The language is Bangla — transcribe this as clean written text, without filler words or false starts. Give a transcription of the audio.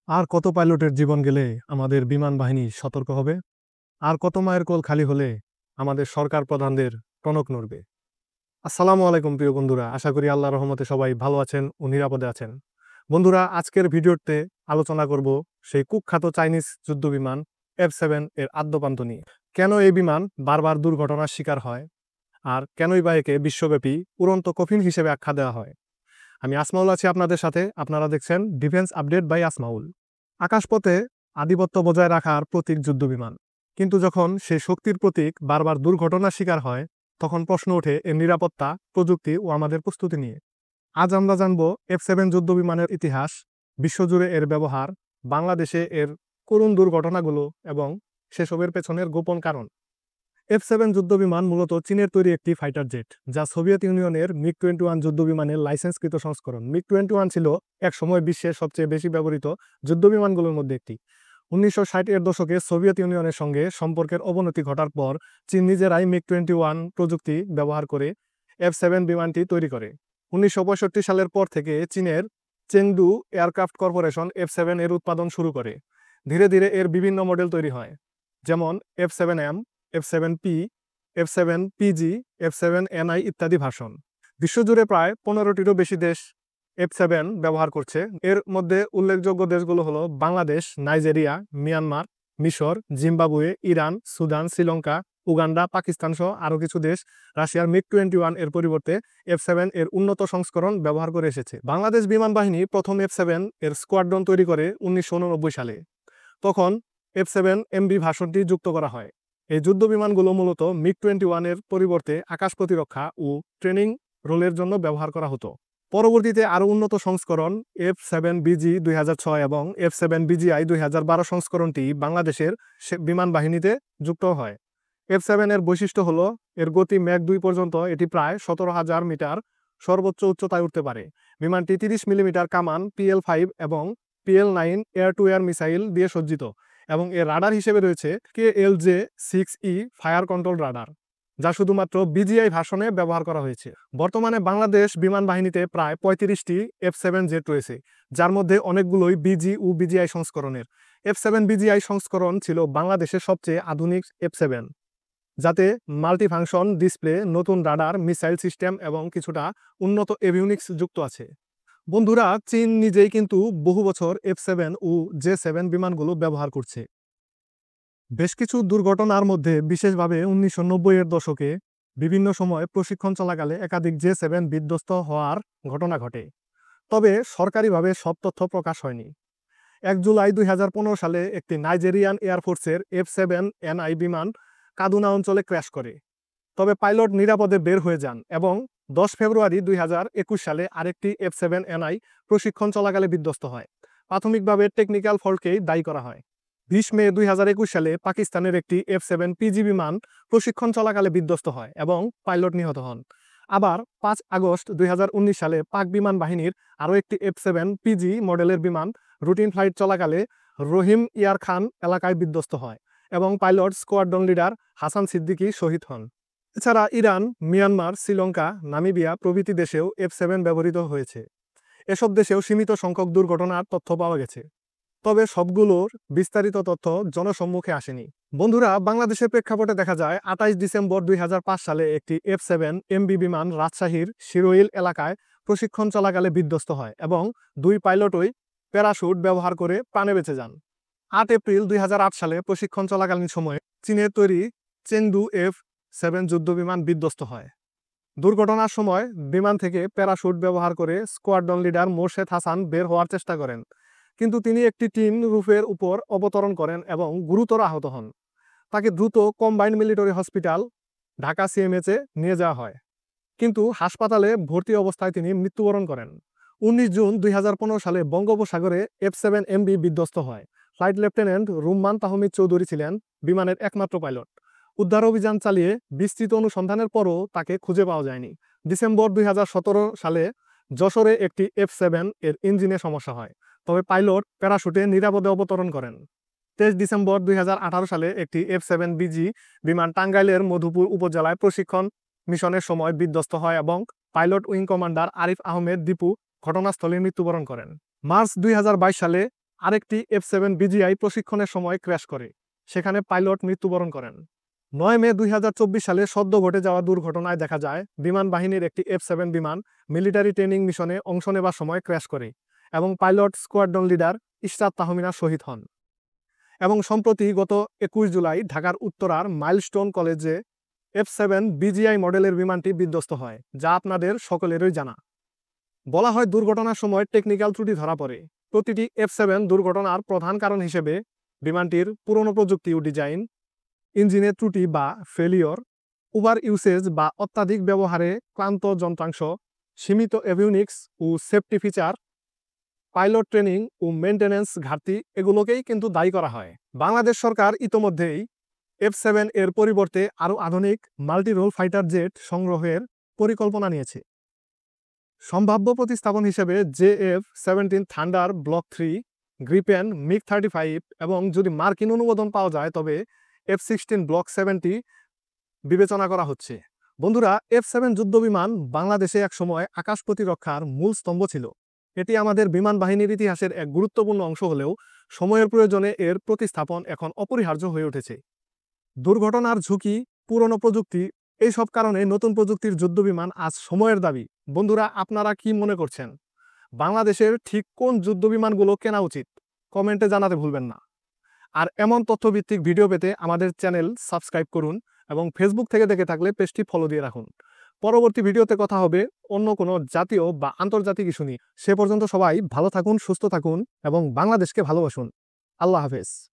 আর কত পাইলটের জীবন গেলে আমাদের বিমান বাহিনী সতর্ক হবে? আর কত মায়ের কোল খালি হলে আমাদের সরকার প্রধানদের টনক নড়বে? আসসালামু আলাইকুম প্রিয় বন্ধুরা, আশা করি আল্লাহর রহমতে সবাই ভালো আছেন ও নিরাপদে আছেন। বন্ধুরা, আজকের ভিডিওতে আলোচনা করব সেই কুখ্যাত চাইনিজ যুদ্ধ বিমান F7 এর আদ্যপান্ত নিয়ে। কেন এই বিমান বারবার দুর্ঘটনার শিকার হয়, আর কেনই বা একে বিশ্বব্যাপী উড়ন্ত কফিন হিসেবে আখ্যা দেওয়া হয়। আমি আসমাউল আছি আপনাদের সাথে। আপনারা দেখছেন ডিফেন্স আপডেট বাই আসমাউল। আকাশপথে আধিপত্য বজায় রাখার প্রতীক যুদ্ধবিমান, কিন্তু যখন সেই শক্তির প্রতীক বারবার দুর্ঘটনার শিকার হয়, তখন প্রশ্ন ওঠে এর নিরাপত্তা, প্রযুক্তি ও আমাদের প্রস্তুতি নিয়ে। আজ আমরা জানব F7 যুদ্ধবিমানের ইতিহাস, বিশ্বজুড়ে এর ব্যবহার, বাংলাদেশে এর করুণ দুর্ঘটনাগুলো এবং সেসবের পেছনের গোপন কারণ। F7 যুদ্ধবিমান মূলত চীনের তৈরি একটি ফাইটার জেট, যা সোভিয়েত ইউনিয়নের MiG-21 যুদ্ধবিমানের লাইসেন্সকৃত সংস্করণ। MiG-21 ছিল একসময় বিশ্বের সবচেয়ে বেশি ব্যবহৃত যুদ্ধবিমানগুলোর মধ্যে একটি। 1960-এর দশকে সোভিয়েত ইউনিয়নের সঙ্গে সম্পর্কের অবনতি ঘটার পর চীন নিজেরাই MiG-21 প্রযুক্তি ব্যবহার করে F7 বিমানটি তৈরি করে। 1965 সালের পর থেকে চীনের চেংদু এয়ারক্রাফট কর্পোরেশন F7 এর উৎপাদন শুরু করে। ধীরে ধীরে এর বিভিন্ন মডেল তৈরি হয়, যেমন F7M, F7P, F7PG, F7NI ইত্যাদি ভার্সন। বিশ্বজুড়ে প্রায় 15টিরও বেশি দেশ F7 ব্যবহার করছে। এর মধ্যে উল্লেখযোগ্য দেশগুলো হলো বাংলাদেশ, নাইজেরিয়া, মিয়ানমার, মিশর, Zimbabwe, Iran, Sudan, Sri Lanka, Uganda, Pakistan সহ আরও কিছু দেশ রাশিয়ার MiG-21 এর পরিবর্তে F7 এর উন্নত সংস্করণ ব্যবহার করে এসেছে। বাংলাদেশ বিমান বাহিনী প্রথম F7 এর স্কোয়াড্রন তৈরি করে 1989 সালে। তখন F7MB ভার্সনটি যুক্ত করা হয়। এই যুদ্ধ বিমানগুলো মূলত MiG-21 এর পরিবর্তে আকাশ প্রতিরক্ষা ও ট্রেনিং রোলের জন্য ব্যবহার করা হতো। পরবর্তীতে আরও উন্নত সংস্করণ F7BG 2006 এবং F7BGI 2012 সংস্করণটি বাংলাদেশের বিমান বাহিনীতে যুক্ত হয়। F7 এর বৈশিষ্ট্য হলো এর গতি ম্যাক 2 পর্যন্ত, এটি প্রায় 17,000 মিটার সর্বোচ্চ উচ্চতায় উঠতে পারে। বিমানটি 30 মিলিমিটার কামান, PL5 এবং PL9 air two air missile দিয়ে সজ্জিত, এবং এর রাডার হিসেবে রয়েছে KLJ-6E ফায়ার কন্ট্রোল রাডার, যা শুধুমাত্র BGI ভার্সনে ব্যবহার করা হয়েছে। বর্তমানে বাংলাদেশ বিমান বাহিনীতে প্রায় 35টি F7 জেট রয়েছে, যার মধ্যে অনেকগুলোই BG ও BGI সংস্করণের। F7 BGI সংস্করণ ছিল বাংলাদেশের সবচেয়ে আধুনিক F7, যাতে মাল্টিফাংশন ডিসপ্লে, নতুন রাডার, মিসাইল সিস্টেম এবং কিছুটা উন্নত এভিউনিক্স যুক্ত আছে। বন্ধুরা, চীন নিজেই কিন্তু বহু বছর F7 ও J7 বিমানগুলো ব্যবহার করছে। বেশ কিছু দুর্ঘটনার মধ্যে বিশেষভাবে 1990-এর দশকে বিভিন্ন সময় প্রশিক্ষণ চলাকালে একাধিক J7 বিধ্বস্ত হওয়ার ঘটনা ঘটে, তবে সরকারিভাবে সব তথ্য প্রকাশ হয়নি। 1 জুলাই 2015 সালে একটি নাইজেরিয়ান এয়ারফোর্সের F7NI বিমান কাদুনা অঞ্চলে ক্র্যাশ করে, তবে পাইলট নিরাপদে বের হয়ে যান, এবং 10 ফেব্রুয়ারি 2021 সালে আরেকটি F7NI প্রশিক্ষণ চলাকালে বিধ্বস্ত হয়। প্রাথমিকভাবে টেকনিক্যাল ফল্টকেই দায়ী করা হয়। 20 মে 2021 সালে পাকিস্তানের একটি F7PG বিমান প্রশিক্ষণ চলাকালে বিধ্বস্ত হয় এবং পাইলট নিহত হন। আবার 5 আগস্ট 2019 সালে পাক বিমান বাহিনীর আরও একটি F7PG মডেলের বিমান রুটিন ফ্লাইট চলাকালে রহিম ইয়ার খান এলাকায় বিধ্বস্ত হয় এবং pilot squadron leader Hasan Siddiqui শহীদ হন। এছাড়া ইরান, মিয়ানমার, শ্রীলঙ্কা, নামিবিয়া প্রভৃতি দেশেও F7 ব্যবহৃত হয়েছে। এসব দেশেও সীমিত সংখ্যক দুর্ঘটনার তথ্য পাওয়া গেছে, তবে সবগুলোর বিস্তারিত তথ্য জনসম্মুখে আসেনি। বন্ধুরা, বাংলাদেশের প্রেক্ষাপটে দেখা যায় 28 ডিসেম্বর 2005 সালে একটি F7MB বিমান রাজশাহীর শিরোইল এলাকায় প্রশিক্ষণ চলাকালে বিধ্বস্ত হয় এবং 2 পাইলটই প্যারাশুট ব্যবহার করে প্রাণে বেঁচে যান। 8 এপ্রিল 2008 সালে প্রশিক্ষণ চলাকালীন সময়ে চীনের তৈরি চেংদু F7 যুদ্ধবিমান বিধ্বস্ত হয়। দুর্ঘটনার সময় বিমান থেকে প্যারাশুট ব্যবহার করে স্কোয়াড্রন লিডার মোরশেদ হাসান বের হওয়ার চেষ্টা করেন, কিন্তু তিনি একটি টিন রুফের উপর অবতরণ করেন এবং গুরুতর আহত হন। তাকে দ্রুত কম্বাইন্ড মিলিটারি হসপিটাল ঢাকা CMH-এ নিয়ে যাওয়া হয়, কিন্তু হাসপাতালে ভর্তি অবস্থায় তিনি মৃত্যুবরণ করেন। 19 জুন 2015 সালে বঙ্গোপসাগরে F7MB বিধ্বস্ত হয়। ফ্লাইট লেফটেন্যান্ট রুম্মান তাহমিদ চৌধুরী ছিলেন বিমানের একমাত্র পাইলট। উদ্ধার অভিযান চালিয়ে বিস্তৃত অনুসন্ধানের পরও তাকে খুঁজে পাওয়া যায়নি। ডিসেম্বর 2017 সালে যশোরে একটি F7 এর ইঞ্জিনে সমস্যা হয়, তবে পাইলট প্যারাশুটে নিরাপদে অবতরণ করেন। 23 ডিসেম্বর 2018 সালে একটি F7BG বিমান টাঙ্গাইলের মধুপুর উপজেলায় প্রশিক্ষণ মিশনের সময় বিধ্বস্ত হয় এবং pilot wing commander Arif Ahmed Dipu ঘটনাস্থলে মৃত্যুবরণ করেন। মার্চ 2022 সালে আরেকটি F7 বিজিআই প্রশিক্ষণের সময় ক্র্যাশ করে, সেখানে পাইলট মৃত্যুবরণ করেন। 9 মে 2024 সালে সদ্য ঘটে যাওয়া দুর্ঘটনায় দেখা যায় বিমান বাহিনীর একটি F7 বিমান মিলিটারি ট্রেনিং মিশনে অংশ নেবার সময় ক্র্যাশ করে এবং pilot squadron leader Ishrat Tahmina শহীদ হন। এবং সম্প্রতি গত 21 জুলাই ঢাকার উত্তরার মাইলস্টোন কলেজে F7 বিজিআই মডেলের বিমানটি বিধ্বস্ত হয়, যা আপনাদের সকলেরই জানা। বলা হয় দুর্ঘটনার সময় টেকনিক্যাল ত্রুটি ধরা পড়ে। প্রতিটি F7 দুর্ঘটনার প্রধান কারণ হিসেবে বিমানটির পুরনো প্রযুক্তি ও ডিজাইন, ইঞ্জিনের ত্রুটি বা ফেলিওর, ওভার ইউসেজ বা অত্যাধিক ব্যবহারে ক্লান্ত যন্ত্রাংশ, সীমিত এভিউনিক্স ও সেফটি ফিচার, পাইলট ট্রেনিং ও মেইনটেনেন্স ঘাটতি এগুলোকেই কিন্তু দায়ী করা হয়। বাংলাদেশ সরকার ইতোমধ্যেই F7 এর পরিবর্তে আরও আধুনিক মাল্টি-রোল ফাইটার জেট সংগ্রহের পরিকল্পনা নিয়েছে। সম্ভাব্য প্রতিস্থাপন হিসেবে JF-17 thunder block 3, Gripen, MiG-35 এবং যদি মার্কিন অনুমোদন পাওয়া যায় তবে F-16 ব্লক 70 বিবেচনা করা হচ্ছে। বন্ধুরা, F7 যুদ্ধবিমান বাংলাদেশে একসময় আকাশ প্রতিরক্ষার মূল স্তম্ভ ছিল। এটি আমাদের বিমান বাহিনীর ইতিহাসের এক গুরুত্বপূর্ণ অংশ হলেও সময়ের প্রয়োজনে এর প্রতিস্থাপন এখন অপরিহার্য হয়ে উঠেছে। দুর্ঘটনার ঝুঁকি, পুরনো প্রযুক্তি, এইসব কারণে নতুন প্রযুক্তির যুদ্ধবিমান আজ সময়ের দাবি। বন্ধুরা, আপনারা কি মনে করছেন? বাংলাদেশের ঠিক কোন যুদ্ধবিমানগুলো কেনা উচিত? কমেন্টে জানাতে ভুলবেন না। আর এমন তথ্যভিত্তিক ভিডিও পেতে আমাদের চ্যানেল সাবস্ক্রাইব করুন এবং ফেসবুক থেকে দেখে থাকলে পেজটি ফলো দিয়ে রাখুন। পরবর্তী ভিডিওতে কথা হবে অন্য কোনো জাতীয় বা আন্তর্জাতিক ইস্যু নিয়ে। সে পর্যন্ত সবাই ভালো থাকুন, সুস্থ থাকুন এবং বাংলাদেশকে ভালোবাসুন। আল্লাহ হাফেজ।